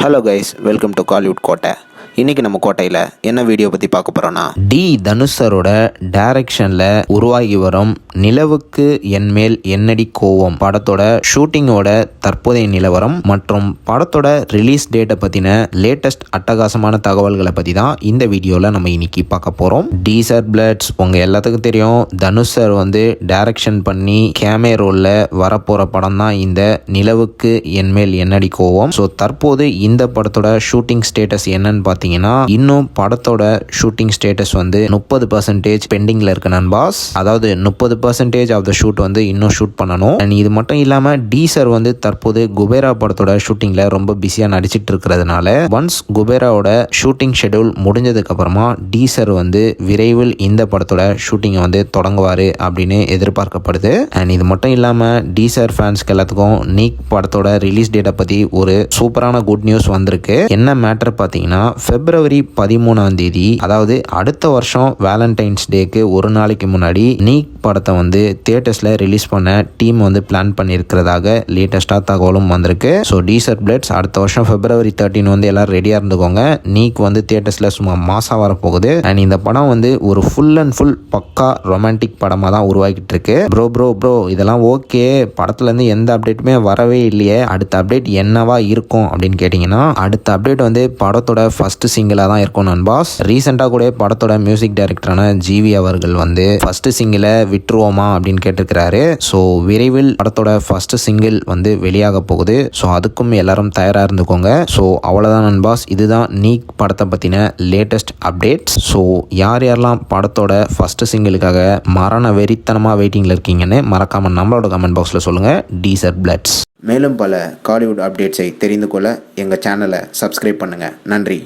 Hello guys, welcome to Kollywood கோட்டை. இன்றைக்கி நம்ம கோட்டையில் என்ன வீடியோ பற்றி பார்க்க போகிறோன்னா, தனுஷரோட டைரக்ஷனில் உருவாகி வரும் நிலவுக்கு என்மேல் என்னடி கோவம் படத்தோட ஷூட்டிங்கோட தற்போதைய நிலவரம் மற்றும் படத்தோட ரிலீஸ் டேட்டை பற்றின லேட்டஸ்ட் அட்டகாசமான தகவல்களை பற்றி தான் இந்த வீடியோவில் நம்ம இன்னைக்கு பார்க்க போகிறோம். டீசர் பிளட்ஸ் உங்கள் எல்லாத்துக்கும் தெரியும். தனுஷ் சார் டைரக்ஷன் பண்ணி கேமே ரோலில் வரப்போகிற படம் தான் இந்த நிலவுக்கு என்மேல் என்னடி கோவம். ஸோ தற்போது இந்த படத்தோட ஷூட்டிங் ஸ்டேட்டஸ் என்னன்னு பார்த்தீங்கன்னா, இன்னும் படத்தோட ஷூட்டிங் ஸ்டேட்டஸ் 30% பெண்டிங்ல இருக்கு நண்பாஸ். அதாவது 30% ஆஃப் த ஷூட் இன்னும் ஷூட் பண்ணணும். அண்ட் இது மட்டும் இல்லாமல் டீசர் தற்போது குபேரா படத்தோட ஷூட்டிங்ல ரொம்ப பிஸியாக நடிச்சிட்டு இருக்கிறதுனால ஒன்ஸ் குபேராவோட ஷூட்டிங் ஷெடியூல் முடிஞ்சதுக்கு அப்புறமா டீசர் விரைவில் இந்த படத்தோட ஷூட்டிங் தொடங்குவார் அப்படின்னு எதிர்பார்க்கப்படுது. அண்ட் இது மட்டும் இல்லாமல் டீசர் ஃபேன்ஸ்க்கு எல்லாத்துக்கும் நீக் படத்தோட ரிலீஸ் டேட்டை பற்றி ஒரு சூப்பரான குட் நியூஸ் வந்திருக்கு. என்ன மேட்டர் பார்த்தீங்கன்னா, February 13 அதாவது அடுத்த வருஷம் வேலண்டைன்ஸ் டேக்கு ஒரு நாளைக்கு முன்னாடி நீக் படத்தை தியேட்டர்ஸ்ல ரிலீஸ் பண்ண டீம் பிளான் பண்ணியிருக்கிறதாக லேட்டஸ்டா தகவலும் வந்திருக்கு. ஸோ டீசர் பிளட்ஸ் அடுத்த வருஷம் February 13 எல்லாரும் ரெடியா இருந்துக்கோங்க. நீக் தியேட்டர்ஸ்ல சும்மா மாசா வரப்போகுது. அண்ட் இந்த படம் ஒரு ஃபுல் அண்ட் ஃபுல் பக்கா ரொமான்டிக் படமா தான் உருவாக்கிட்டு இருக்கு. ப்ரோ இதெல்லாம் ஓகே, படத்துல இருந்து எந்த அப்டேட்டுமே வரவே இல்லையே, அடுத்த அப்டேட் என்னவா இருக்கும் அப்படின்னு கேட்டீங்கன்னா, அடுத்த அப்டேட் படத்தோட ஃபர்ஸ்ட் சிங்கிளாக தான் இருக்கும் நண்பாஸ். ரீசெண்டாக கூட படத்தோட மியூசிக் டைரக்டரான ஜிவி அவர்கள் ஃபர்ஸ்ட் சிங்கிளை விட்டுருவோமா அப்படின்னு கேட்டிருக்கிறாரு. ஸோ விரைவில் படத்தோட ஃபர்ஸ்ட் சிங்கிள் வெளியாக போகுது. ஸோ அதுக்கும் எல்லாரும் தயாராக இருந்துக்கோங்க. ஸோ அவ்வளோதான் நண்பாஸ், இதுதான் நீக் படத்தை பற்றின லேட்டஸ்ட் அப்டேட்ஸ். ஸோ யாரெல்லாம் படத்தோட ஃபர்ஸ்ட் சிங்கிளுக்காக மரண வெறித்தனமாக வெயிட்டிங்கில் இருக்கீங்கன்னு மறக்காமல் நம்மளோட கமெண்ட் பாக்ஸில் சொல்லுங்கள். டீசர் பிளட்ஸ். மேலும் பல காலிவுட் அப்டேட்ஸை தெரிந்து கொள்ள எங்கள் சேனலை சப்ஸ்கிரைப் பண்ணுங்கள். நன்றி.